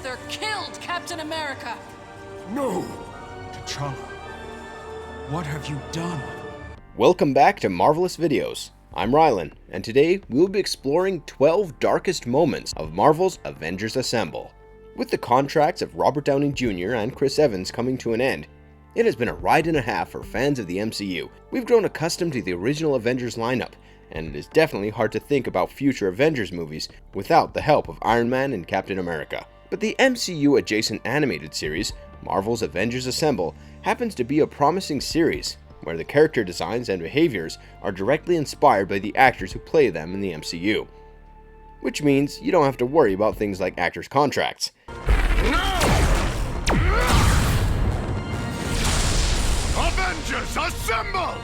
Panther killed Captain America! No! T'Challa, what have you done? Welcome back to Marvelous Videos. I'm Rylan, and today we will be exploring 12 darkest moments of Marvel's Avengers Assemble. With the contracts of Robert Downey Jr. and Chris Evans coming to an end, it has been a ride and a half for fans of the MCU. We've grown accustomed to the original Avengers lineup, and it is definitely hard to think about future Avengers movies without the help of Iron Man and Captain America. But the MCU-adjacent animated series, Marvel's Avengers Assemble, happens to be a promising series, where the character designs and behaviors are directly inspired by the actors who play them in the MCU. Which means you don't have to worry about things like actors' contracts. Avengers Assemble!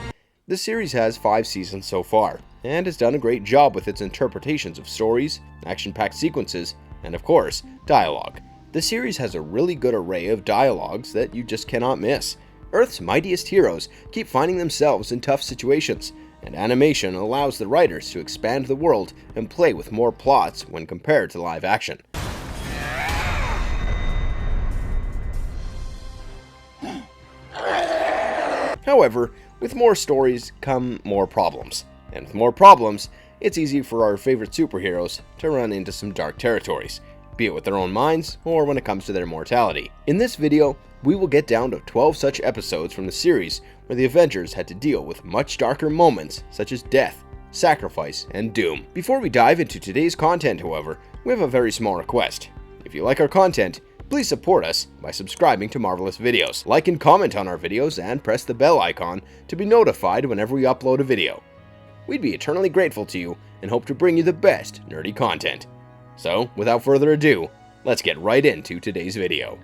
The series has 5 seasons so far, and has done a great job with its interpretations of stories, action-packed sequences, and of course, dialogue. The series has a really good array of dialogues that you just cannot miss. Earth's mightiest heroes keep finding themselves in tough situations, and animation allows the writers to expand the world and play with more plots when compared to live action. However, with more stories come more problems, and with more problems, it's easy for our favorite superheroes to run into some dark territories, be it with their own minds or when it comes to their mortality. In this video, we will get down to 12 such episodes from the series where the Avengers had to deal with much darker moments such as death, sacrifice, and doom. Before we dive into today's content, however, we have a very small request. If you like our content, please support us by subscribing to Marvelous Videos. Like and comment on our videos and press the bell icon to be notified whenever we upload a video. We'd be eternally grateful to you and hope to bring you the best nerdy content. So, without further ado, let's get right into today's video.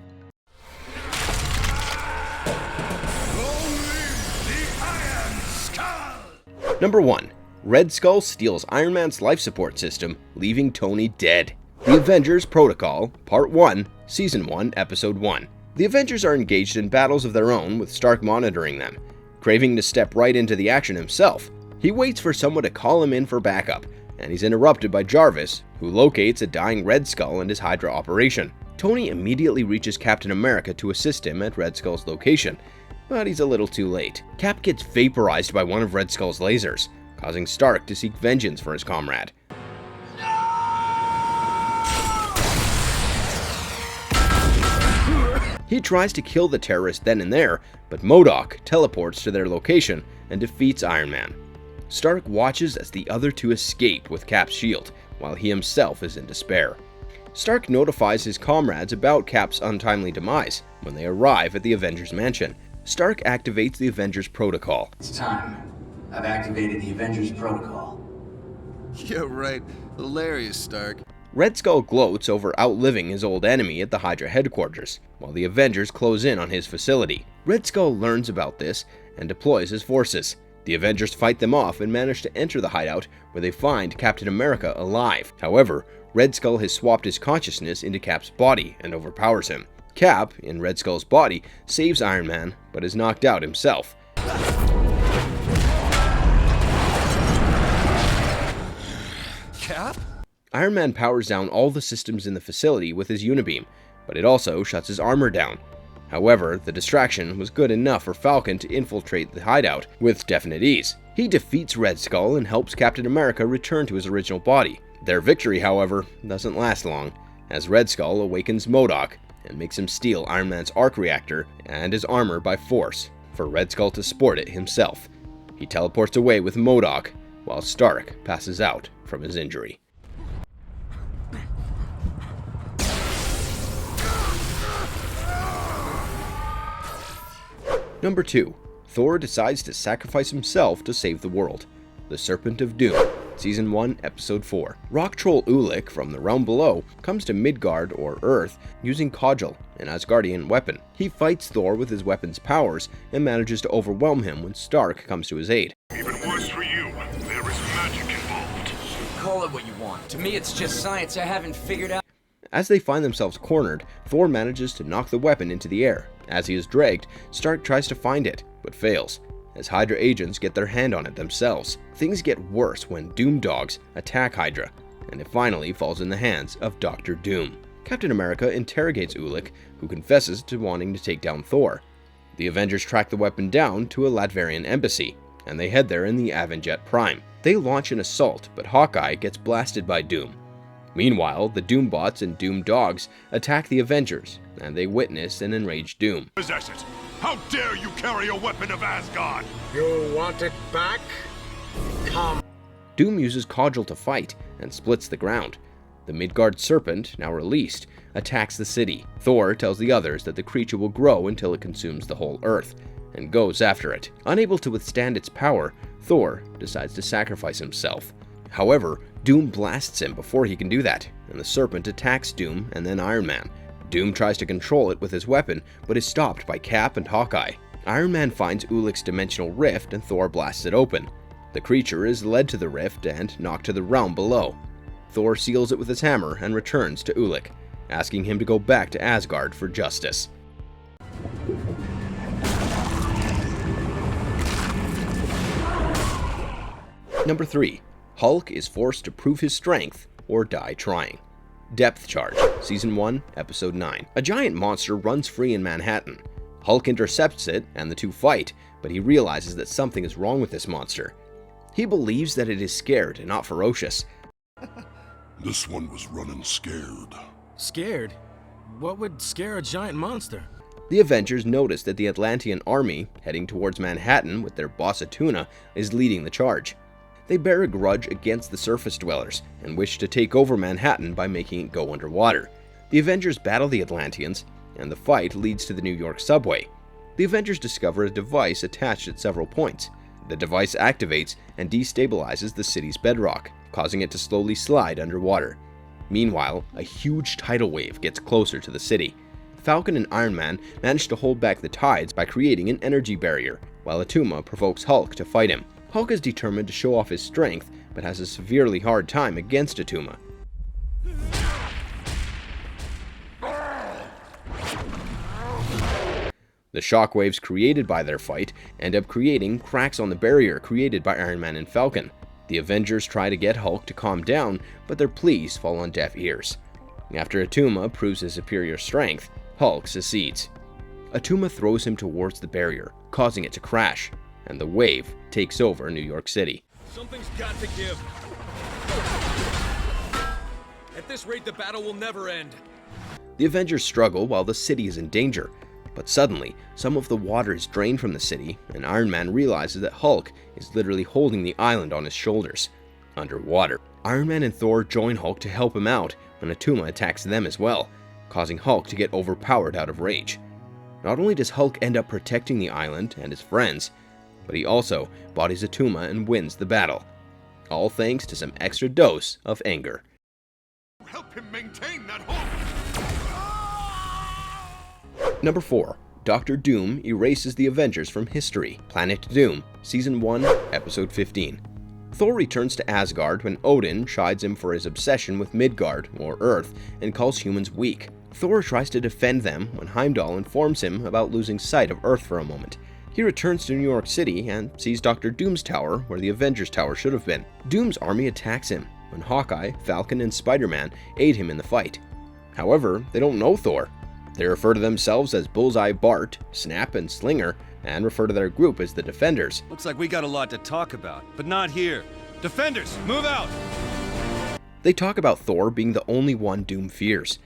Number 1. Red Skull steals Iron Man's life support system, leaving Tony dead. The Avengers Protocol, Part 1, Season 1, Episode 1. The Avengers are engaged in battles of their own, with Stark monitoring them. Craving to step right into the action himself, he waits for someone to call him in for backup, and he's interrupted by Jarvis, who locates a dying Red Skull in his Hydra operation. Tony immediately reaches Captain America to assist him at Red Skull's location, but he's a little too late. Cap gets vaporized by one of Red Skull's lasers, causing Stark to seek vengeance for his comrade. He tries to kill the terrorist then and there, but MODOK teleports to their location and defeats Iron Man. Stark watches as the other two escape with Cap's shield, while he himself is in despair. Stark notifies his comrades about Cap's untimely demise when they arrive at the Avengers mansion. Stark activates the Avengers Protocol. It's time. I've activated the Avengers Protocol. Yeah, right. Hilarious, Stark. Red Skull gloats over outliving his old enemy at the Hydra headquarters, while the Avengers close in on his facility. Red Skull learns about this and deploys his forces. The Avengers fight them off and manage to enter the hideout, where they find Captain America alive. However, Red Skull has swapped his consciousness into Cap's body and overpowers him. Cap, in Red Skull's body, saves Iron Man, but is knocked out himself. Cap? Iron Man powers down all the systems in the facility with his unibeam, but it also shuts his armor down. However, the distraction was good enough for Falcon to infiltrate the hideout with definite ease. He defeats Red Skull and helps Captain America return to his original body. Their victory, however, doesn't last long, as Red Skull awakens MODOK and makes him steal Iron Man's arc reactor and his armor by force, for Red Skull to sport it himself. He teleports away with MODOK, while Stark passes out from his injury. Number 2. Thor decides to sacrifice himself to save the world. The Serpent of Doom, Season 1, Episode 4. Rock Troll Ulik from the realm below comes to Midgard, or Earth, using Codgel, an Asgardian weapon. He fights Thor with his weapon's powers and manages to overwhelm him when Stark comes to his aid. Even worse for you, there is magic involved. Call it what you want. To me, it's just science I haven't figured out. As they find themselves cornered, Thor manages to knock the weapon into the air. As he is dragged, Stark tries to find it, but fails, as Hydra agents get their hand on it themselves. Things get worse when Doom Dogs attack Hydra, and it finally falls in the hands of Dr. Doom. Captain America interrogates Ulik, who confesses to wanting to take down Thor. The Avengers track the weapon down to a Latvian embassy, and they head there in the Avenger Prime. They launch an assault, but Hawkeye gets blasted by Doom. Meanwhile, the Doombots and Doom Dogs attack the Avengers, and they witness an enraged Doom. Possess it! How dare you carry a weapon of Asgard! You want it back? Come. Doom uses Codgel to fight and splits the ground. The Midgard serpent, now released, attacks the city. Thor tells the others that the creature will grow until it consumes the whole Earth, and goes after it. Unable to withstand its power, Thor decides to sacrifice himself. However, Doom blasts him before he can do that, and the serpent attacks Doom and then Iron Man. Doom tries to control it with his weapon, but is stopped by Cap and Hawkeye. Iron Man finds Ulik's dimensional rift and Thor blasts it open. The creature is led to the rift and knocked to the realm below. Thor seals it with his hammer and returns to Ulik, asking him to go back to Asgard for justice. Number 3. Hulk is forced to prove his strength or die trying. Depth Charge, Season 1, Episode 9. A giant monster runs free in Manhattan. Hulk intercepts it and the two fight, but he realizes that something is wrong with this monster. He believes that it is scared and not ferocious. This one was running scared. Scared? What would scare a giant monster? The Avengers notice that the Atlantean army, heading towards Manhattan with their boss Attuna, is leading the charge. They bear a grudge against the surface dwellers and wish to take over Manhattan by making it go underwater. The Avengers battle the Atlanteans, and the fight leads to the New York subway. The Avengers discover a device attached at several points. The device activates and destabilizes the city's bedrock, causing it to slowly slide underwater. Meanwhile, a huge tidal wave gets closer to the city. Falcon and Iron Man manage to hold back the tides by creating an energy barrier, while Attuna provokes Hulk to fight him. Hulk is determined to show off his strength, but has a severely hard time against Attuna. The shockwaves created by their fight end up creating cracks on the barrier created by Iron Man and Falcon. The Avengers try to get Hulk to calm down, but their pleas fall on deaf ears. After Attuna proves his superior strength, Hulk secedes. Attuna throws him towards the barrier, causing it to crash, and the wave takes over New York City. Something's got to give. At this rate, the battle will never end. The Avengers struggle while the city is in danger, but suddenly, some of the water is drained from the city, and Iron Man realizes that Hulk is literally holding the island on his shoulders, underwater. Iron Man and Thor join Hulk to help him out when Attuna attacks them as well, causing Hulk to get overpowered out of rage. Not only does Hulk end up protecting the island and his friends, but he also bodies Attuna and wins the battle. All thanks to some extra dose of anger. Help him maintain that hope! Number 4. Doctor Doom erases the Avengers from history. Planet Doom, Season 1, Episode 15. Thor returns to Asgard when Odin chides him for his obsession with Midgard, or Earth, and calls humans weak. Thor tries to defend them when Heimdall informs him about losing sight of Earth for a moment. He returns to New York City and sees Dr. Doom's tower where the Avengers Tower should have been. Doom's army attacks him when Hawkeye, Falcon, and Spider-Man aid him in the fight. However, they don't know Thor. They refer to themselves as Bullseye Bart, Snap, and Slinger, and refer to their group as the Defenders. Looks like we got a lot to talk about, but not here. Defenders, move out! They talk about Thor being the only one Doom fears.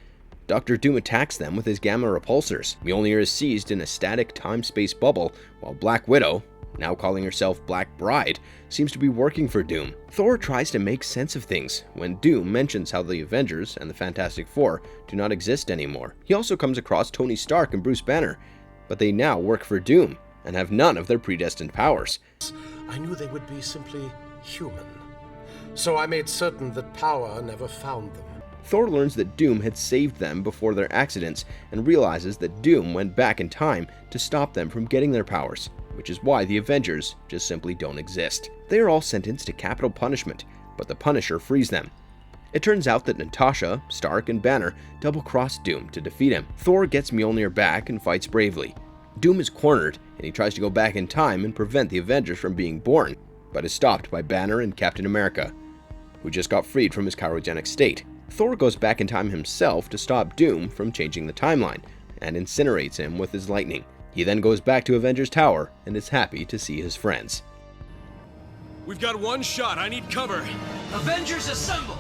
Dr. Doom attacks them with his gamma repulsors. Mjolnir is seized in a static time-space bubble, while Black Widow, now calling herself Black Bride, seems to be working for Doom. Thor tries to make sense of things when Doom mentions how the Avengers and the Fantastic Four do not exist anymore. He also comes across Tony Stark and Bruce Banner, but they now work for Doom and have none of their predestined powers. I knew they would be simply human, so I made certain that power never found them. Thor learns that Doom had saved them before their accidents and realizes that Doom went back in time to stop them from getting their powers, which is why the Avengers just simply don't exist. They are all sentenced to capital punishment, but the Punisher frees them. It turns out that Natasha, Stark, and Banner double-crossed Doom to defeat him. Thor gets Mjolnir back and fights bravely. Doom is cornered, and he tries to go back in time and prevent the Avengers from being born, but is stopped by Banner and Captain America, who just got freed from his cryogenic state. Thor goes back in time himself to stop Doom from changing the timeline, and incinerates him with his lightning. He then goes back to Avengers Tower and is happy to see his friends. We've got one shot. I need cover. Avengers Assemble!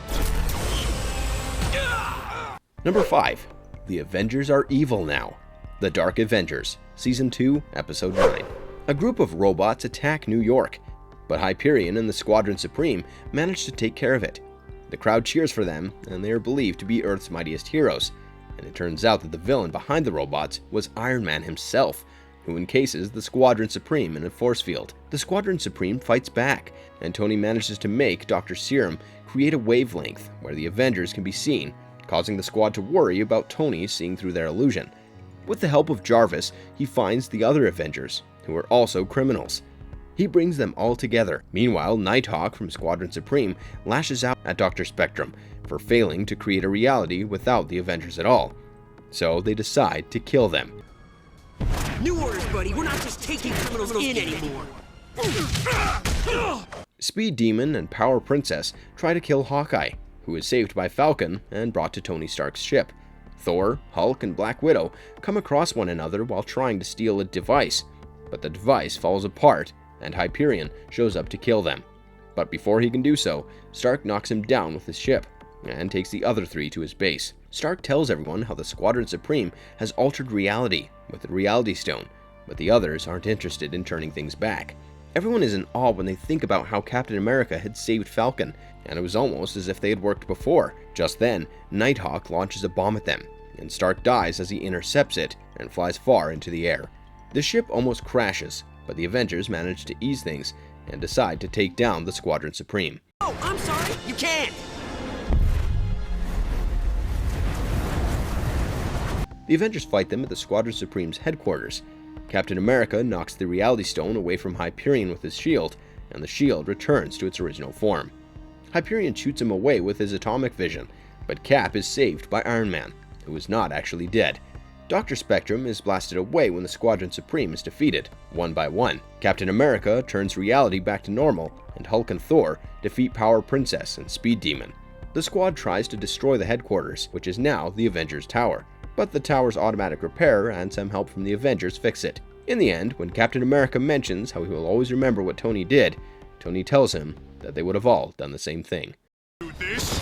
Number 5. The Avengers Are Evil Now. The Dark Avengers, Season 2, Episode 9. A group of robots attack New York, but Hyperion and the Squadron Supreme manage to take care of it. The crowd cheers for them, and they are believed to be Earth's mightiest heroes. And it turns out that the villain behind the robots was Iron Man himself, who encases the Squadron Supreme in a force field. The Squadron Supreme fights back, and Tony manages to make Dr. Serum create a wavelength where the Avengers can be seen, causing the squad to worry about Tony seeing through their illusion. With the help of Jarvis, he finds the other Avengers, who are also criminals. He brings them all together. Meanwhile, Nighthawk from Squadron Supreme lashes out at Dr. Spectrum for failing to create a reality without the Avengers at all. So they decide to kill them. New orders, buddy. We're not just taking criminals in anymore. Speed Demon and Power Princess try to kill Hawkeye, who is saved by Falcon and brought to Tony Stark's ship. Thor, Hulk, and Black Widow come across one another while trying to steal a device, but the device falls apart and Hyperion shows up to kill them. But before he can do so, Stark knocks him down with his ship and takes the other three to his base. Stark tells everyone how the Squadron Supreme has altered reality with the Reality Stone, but the others aren't interested in turning things back. Everyone is in awe when they think about how Captain America had saved Falcon, and it was almost as if they had worked before. Just then, Nighthawk launches a bomb at them, and Stark dies as he intercepts it and flies far into the air. The ship almost crashes, but the Avengers manage to ease things and decide to take down the Squadron Supreme. Oh, I'm sorry. You can't. The Avengers fight them at the Squadron Supreme's headquarters. Captain America knocks the Reality Stone away from Hyperion with his shield, and the shield returns to its original form. Hyperion shoots him away with his atomic vision, but Cap is saved by Iron Man, who is not actually dead. Dr. Spectrum is blasted away when the Squadron Supreme is defeated, one by one. Captain America turns reality back to normal, and Hulk and Thor defeat Power Princess and Speed Demon. The squad tries to destroy the headquarters, which is now the Avengers Tower, but the tower's automatic repair and some help from the Avengers fix it. In the end, when Captain America mentions how he will always remember what Tony did, Tony tells him that they would have all done the same thing. Do this?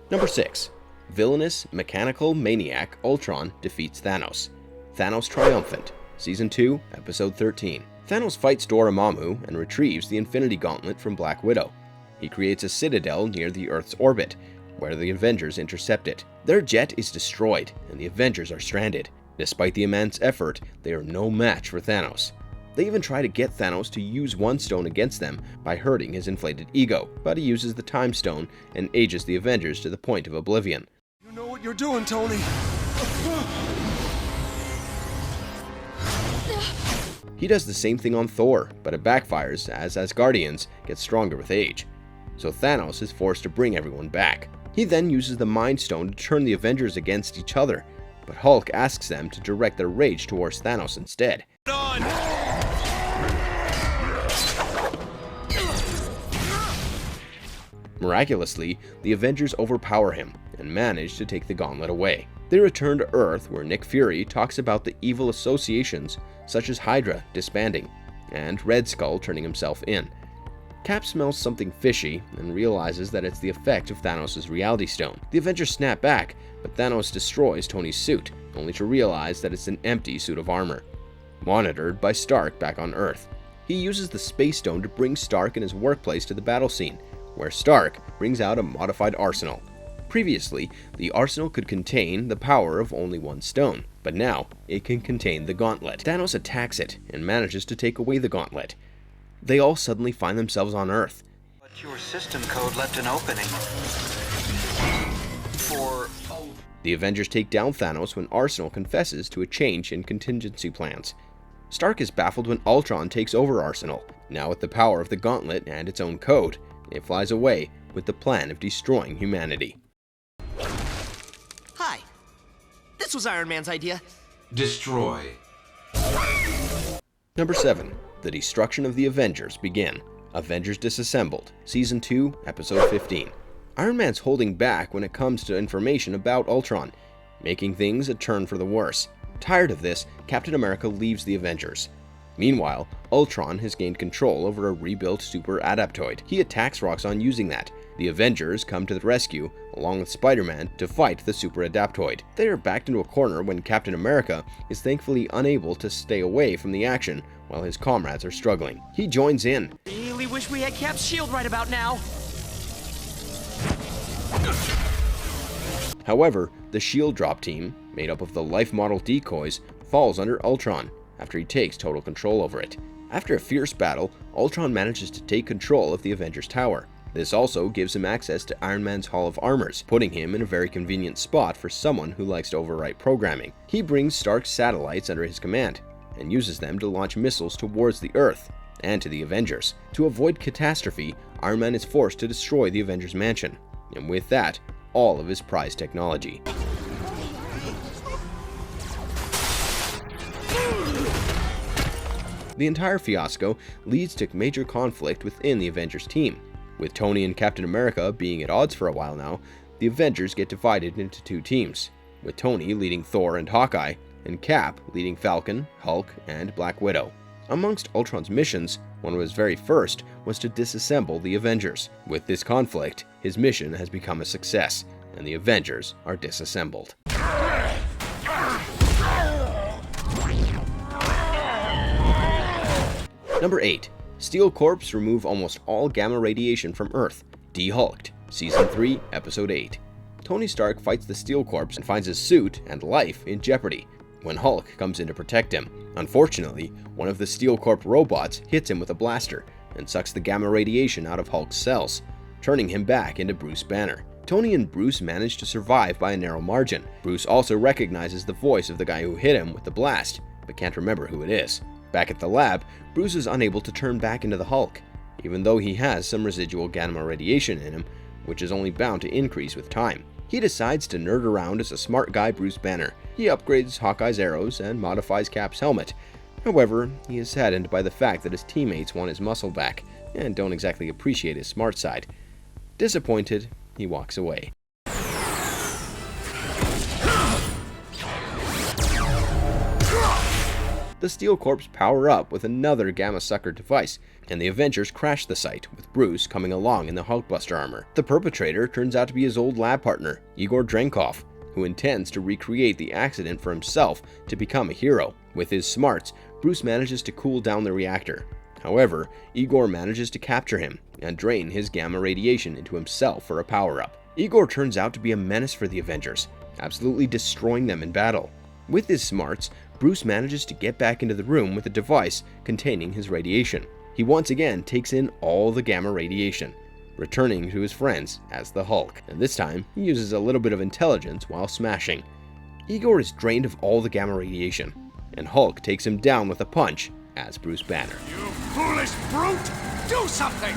Number 6. Villainous, mechanical maniac Ultron defeats Thanos. Thanos Triumphant, Season 2, Episode 13. Thanos fights Dormammu and retrieves the Infinity Gauntlet from Black Widow. He creates a citadel near the Earth's orbit, where the Avengers intercept it. Their jet is destroyed, and the Avengers are stranded. Despite the immense effort, they are no match for Thanos. They even try to get Thanos to use one stone against them by hurting his inflated ego, but he uses the Time Stone and ages the Avengers to the point of oblivion. You know what you're doing, Tony. He does the same thing on Thor, but it backfires as Asgardians get stronger with age. So Thanos is forced to bring everyone back. He then uses the Mind Stone to turn the Avengers against each other, but Hulk asks them to direct their rage towards Thanos instead. Miraculously, the Avengers overpower him and manage to take the gauntlet away. They return to Earth, where Nick Fury talks about the evil associations such as Hydra disbanding and Red Skull turning himself in. Cap smells something fishy and realizes that it's the effect of Thanos' Reality Stone. The Avengers snap back, but Thanos destroys Tony's suit, only to realize that it's an empty suit of armor. Monitored by Stark back on Earth, he uses the Space Stone to bring Stark and his workplace to the battle scene, where Stark brings out a modified arsenal. Previously, the arsenal could contain the power of only one stone, but now it can contain the gauntlet. Thanos attacks it and manages to take away the gauntlet. They all suddenly find themselves on Earth. But your system code left an opening for... The Avengers take down Thanos when Arsenal confesses to a change in contingency plans. Stark is baffled when Ultron takes over Arsenal. Now with the power of the gauntlet and its own code, it flies away with the plan of destroying humanity. Hi. This was Iron Man's idea. Destroy. Number 7. The destruction of the Avengers begin. Avengers Disassembled, Season 2, Episode 15. Iron Man's holding back when it comes to information about Ultron, making things a turn for the worse. Tired of this, Captain America leaves the Avengers. Meanwhile, Ultron has gained control over a rebuilt super adaptoid. He attacks Roxxon using that. The Avengers come to the rescue, along with Spider-Man, to fight the super adaptoid. They are backed into a corner when Captain America is thankfully unable to stay away from the action while his comrades are struggling. He joins in. Really wish we had Cap's shield right about now. However, the shield drop team, made up of the life model decoys, falls under Ultron after he takes total control over it. After a fierce battle, Ultron manages to take control of the Avengers Tower. This also gives him access to Iron Man's Hall of Armors, putting him in a very convenient spot for someone who likes to overwrite programming. He brings Stark's satellites under his command, and uses them to launch missiles towards the Earth and to the Avengers. To avoid catastrophe, Iron Man is forced to destroy the Avengers Mansion, and with that, all of his prized technology. The entire fiasco leads to major conflict within the Avengers team. With Tony and Captain America being at odds for a while now, the Avengers get divided into two teams, with Tony leading Thor and Hawkeye, and Cap leading Falcon, Hulk, and Black Widow. Amongst Ultron's missions, one of his very first was to disassemble the Avengers. With this conflict, his mission has become a success, and the Avengers are disassembled. Number 8. SteelCorps remove almost all gamma radiation from Earth. De-Hulked, Season 3, Episode 8. Tony Stark fights the SteelCorps and finds his suit and life in jeopardy when Hulk comes in to protect him. Unfortunately, one of the SteelCorps robots hits him with a blaster and sucks the gamma radiation out of Hulk's cells, turning him back into Bruce Banner. Tony and Bruce manage to survive by a narrow margin. Bruce also recognizes the voice of the guy who hit him with the blast, but can't remember who it is. Back at the lab, Bruce is unable to turn back into the Hulk, even though he has some residual gamma radiation in him, which is only bound to increase with time. He decides to nerd around as a smart guy Bruce Banner. He upgrades Hawkeye's arrows and modifies Cap's helmet. However, he is saddened by the fact that his teammates want his muscle back, and don't exactly appreciate his smart side. Disappointed, he walks away. The SteelCorps power up with another Gamma Sucker device, and the Avengers crash the site, with Bruce coming along in the Hulkbuster armor. The perpetrator turns out to be his old lab partner, Igor Drenkov, who intends to recreate the accident for himself to become a hero. With his smarts, Bruce manages to cool down the reactor. However, Igor manages to capture him and drain his gamma radiation into himself for a power-up. Igor turns out to be a menace for the Avengers, absolutely destroying them in battle. With his smarts, Bruce manages to get back into the room with a device containing his radiation. He once again takes in all the gamma radiation, returning to his friends as the Hulk, and this time he uses a little bit of intelligence while smashing. Igor is drained of all the gamma radiation, and Hulk takes him down with a punch as Bruce Banner. You foolish brute! Do something!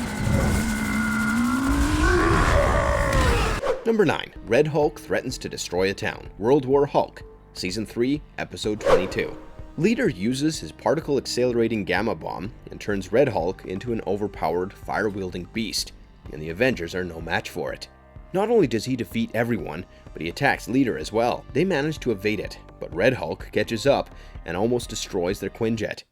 Number 9. Red Hulk threatens to destroy a town. World War Hulk, Season 3, Episode 22. Leader uses his particle-accelerating gamma bomb and turns Red Hulk into an overpowered, fire-wielding beast, and the Avengers are no match for it. Not only does he defeat everyone, but he attacks Leader as well. They manage to evade it, but Red Hulk catches up and almost destroys their Quinjet.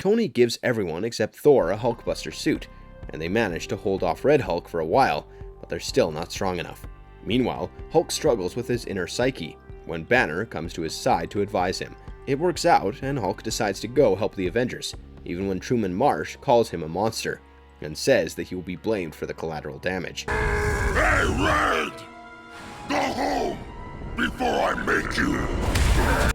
Tony gives everyone except Thor a Hulkbuster suit, and they manage to hold off Red Hulk for a while, but they're still not strong enough. Meanwhile, Hulk struggles with his inner psyche when Banner comes to his side to advise him. It works out, and Hulk decides to go help the Avengers, even when Truman Marsh calls him a monster and says that he will be blamed for the collateral damage. Hey, Red! Go home before I make you!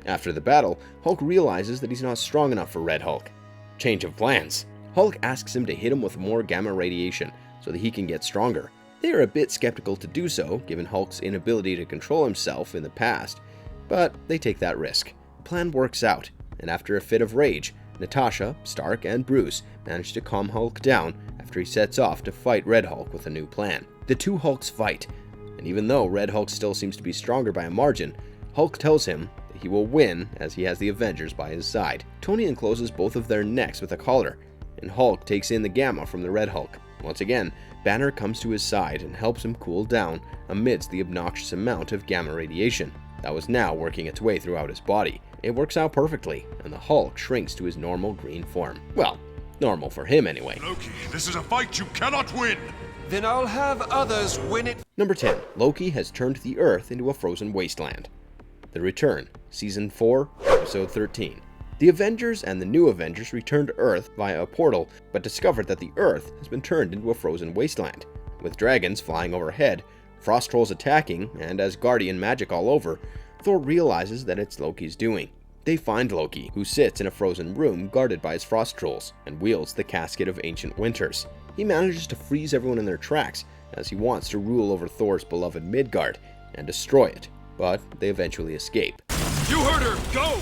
After the battle, Hulk realizes that he's not strong enough for Red Hulk. Change of plans. Hulk asks him to hit him with more gamma radiation so that he can get stronger. They are a bit skeptical to do so, given Hulk's inability to control himself in the past, but they take that risk. The plan works out, and after a fit of rage, Natasha, Stark, and Bruce manage to calm Hulk down after he sets off to fight Red Hulk with a new plan. The two Hulks fight, and even though Red Hulk still seems to be stronger by a margin, Hulk tells him that he will win as he has the Avengers by his side. Tony encloses both of their necks with a collar, and Hulk takes in the Gamma from the Red Hulk. Once again, Banner comes to his side and helps him cool down amidst the obnoxious amount of gamma radiation that was now working its way throughout his body. It works out perfectly, and the Hulk shrinks to his normal green form. Well, normal for him anyway. Loki, this is a fight you cannot win! Then I'll have others win it. Number 10. Loki has turned the Earth into a frozen wasteland. The Return, Season 4, Episode 13. The Avengers and the new Avengers return to Earth via a portal, but discover that the Earth has been turned into a frozen wasteland. With dragons flying overhead, frost trolls attacking, and Asgardian magic all over, Thor realizes that it's Loki's doing. They find Loki, who sits in a frozen room guarded by his frost trolls, and wields the Casket of Ancient Winters. He manages to freeze everyone in their tracks, as he wants to rule over Thor's beloved Midgard and destroy it, but they eventually escape. You heard her! Go!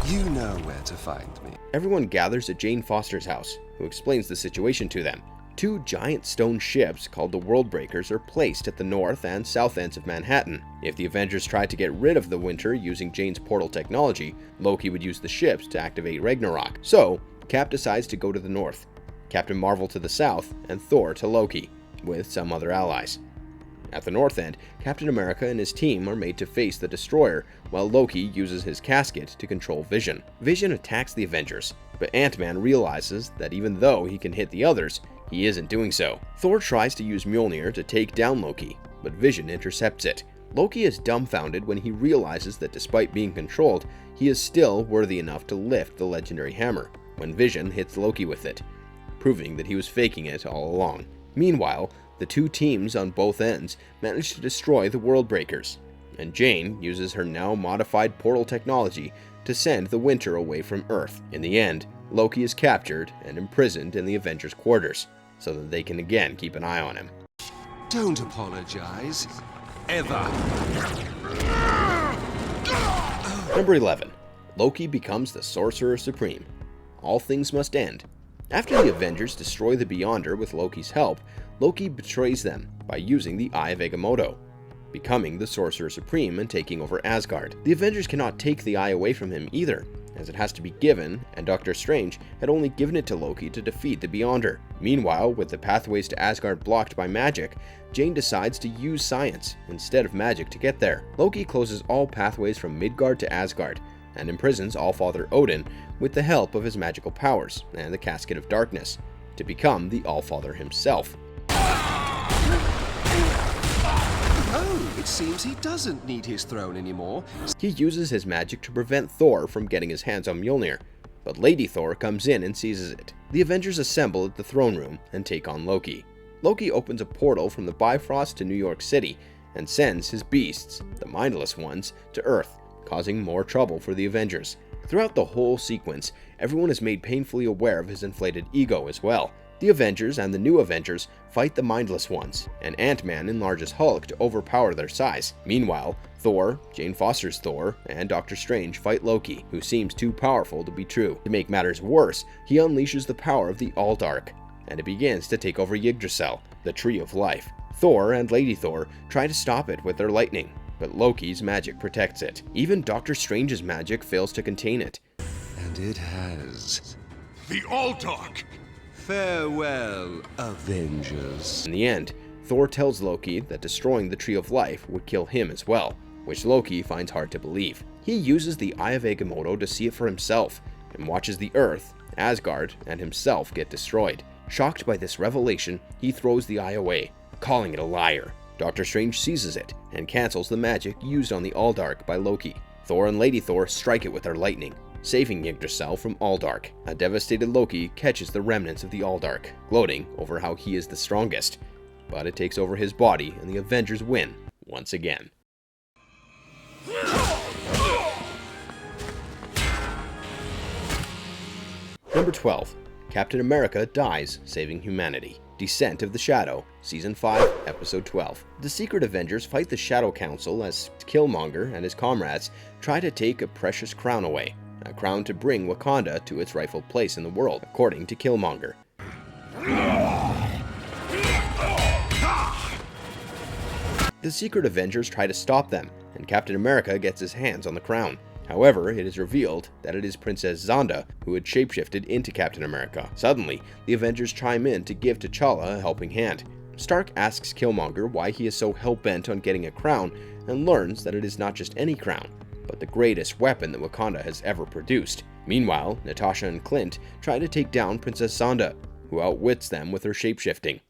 You know where to find me. Everyone gathers at Jane Foster's house, who explains the situation to them. 2 giant stone ships called the Worldbreakers are placed at the north and south ends of Manhattan. If the Avengers tried to get rid of the winter using Jane's portal technology, Loki would use the ships to activate Ragnarok. So, Cap decides to go to the north, Captain Marvel to the south, and Thor to Loki, with some other allies. At the north end, Captain America and his team are made to face the Destroyer, while Loki uses his casket to control Vision. Vision attacks the Avengers, but Ant-Man realizes that even though he can hit the others, he isn't doing so. Thor tries to use Mjolnir to take down Loki, but Vision intercepts it. Loki is dumbfounded when he realizes that despite being controlled, he is still worthy enough to lift the legendary hammer, when Vision hits Loki with it, proving that he was faking it all along. Meanwhile, the 2 teams on both ends manage to destroy the Worldbreakers, and Jane uses her now modified portal technology to send the winter away from Earth. In the end, Loki is captured and imprisoned in the Avengers' quarters, so that they can again keep an eye on him. Don't apologize. Ever. Number 11. Loki becomes the Sorcerer Supreme. All things must end. After the Avengers destroy the Beyonder with Loki's help, Loki betrays them by using the Eye of Agamotto, becoming the Sorcerer Supreme and taking over Asgard. The Avengers cannot take the eye away from him either, as it has to be given, and Doctor Strange had only given it to Loki to defeat the Beyonder. Meanwhile, with the pathways to Asgard blocked by magic, Jane decides to use science instead of magic to get there. Loki closes all pathways from Midgard to Asgard, and imprisons Allfather Odin with the help of his magical powers and the Casket of Darkness, to become the Allfather himself. Oh, it seems he doesn't need his throne anymore. He uses his magic to prevent Thor from getting his hands on Mjolnir, but Lady Thor comes in and seizes it. The Avengers assemble at the throne room and take on Loki. Loki opens a portal from the Bifrost to New York City and sends his beasts, the mindless ones, to Earth, causing more trouble for the Avengers. Throughout the whole sequence, everyone is made painfully aware of his inflated ego as well. The Avengers and the new Avengers fight the mindless ones, and Ant-Man enlarges Hulk to overpower their size. Meanwhile, Thor, Jane Foster's Thor, and Doctor Strange fight Loki, who seems too powerful to be true. To make matters worse, he unleashes the power of the All-Dark, and it begins to take over Yggdrasil, the Tree of Life. Thor and Lady Thor try to stop it with their lightning, but Loki's magic protects it. Even Doctor Strange's magic fails to contain it. And it has. The All-Dark! Farewell, Avengers. In the end, Thor tells Loki that destroying the Tree of Life would kill him as well, which Loki finds hard to believe. He uses the Eye of Agamotto to see it for himself, and watches the Earth, Asgard, and himself get destroyed. Shocked by this revelation, he throws the eye away, calling it a liar. Doctor Strange seizes it, and cancels the magic used on the All-Dark by Loki. Thor and Lady Thor strike it with their lightning, saving Yggdrasil from All-Dark. A devastated Loki catches the remnants of the All-Dark, gloating over how he is the strongest. But it takes over his body, and the Avengers win once again. Number 12. Captain America dies saving humanity. Descent of the Shadow, Season 5, Episode 12. The Secret Avengers fight the Shadow Council as Killmonger and his comrades try to take a precious crown away, a crown to bring Wakanda to its rightful place in the world, according to Killmonger. The secret Avengers try to stop them, and Captain America gets his hands on the crown. However, it is revealed that it is Princess Zonda who had shapeshifted into Captain America. Suddenly, the Avengers chime in to give T'Challa a helping hand. Stark asks Killmonger why he is so hell-bent on getting a crown, and learns that it is not just any crown, but the greatest weapon that Wakanda has ever produced. Meanwhile, Natasha and Clint try to take down Princess Zonda, who outwits them with her shapeshifting.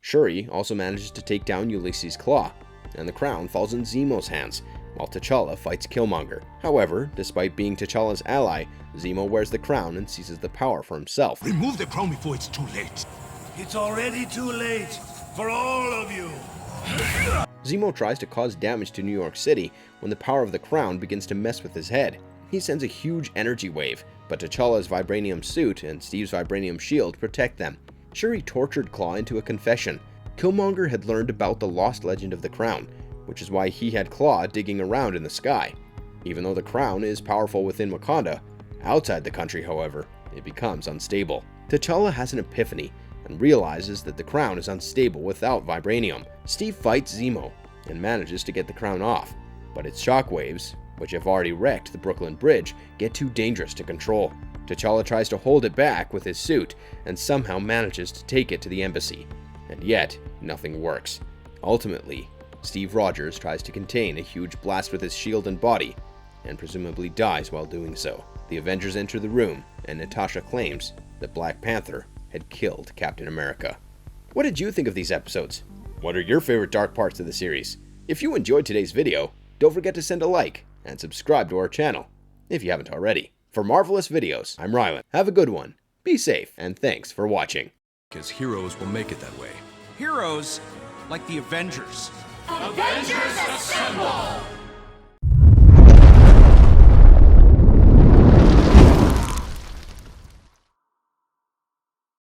Shuri also manages to take down Ulysses Claw, and the crown falls in Zemo's hands, while T'Challa fights Killmonger. However, despite being T'Challa's ally, Zemo wears the crown and seizes the power for himself. Remove the crown before it's too late. It's already too late for all of you. Zemo tries to cause damage to New York City when the power of the crown begins to mess with his head. He sends a huge energy wave, but T'Challa's vibranium suit and Steve's vibranium shield protect them. Shuri tortured Claw into a confession. Killmonger had learned about the lost legend of the crown, which is why he had Claw digging around in the sky. Even though the crown is powerful within Wakanda, outside the country, however, it becomes unstable. T'Challa has an epiphany and realizes that the crown is unstable without vibranium. Steve fights Zemo and manages to get the crown off, but its shockwaves, which have already wrecked the Brooklyn Bridge, get too dangerous to control. T'Challa tries to hold it back with his suit and somehow manages to take it to the embassy, and yet nothing works. Ultimately, Steve Rogers tries to contain a huge blast with his shield and body, and presumably dies while doing so. The Avengers enter the room, and Natasha claims that Black Panther had killed Captain America. What did you think of these episodes? What are your favorite dark parts of the series? If you enjoyed today's video, don't forget to send a like and subscribe to our channel if you haven't already. For marvelous videos, I'm Rylan. Have a good one, be safe, and thanks for watching. Because heroes will make it that way. Heroes like the Avengers. Avengers Assemble!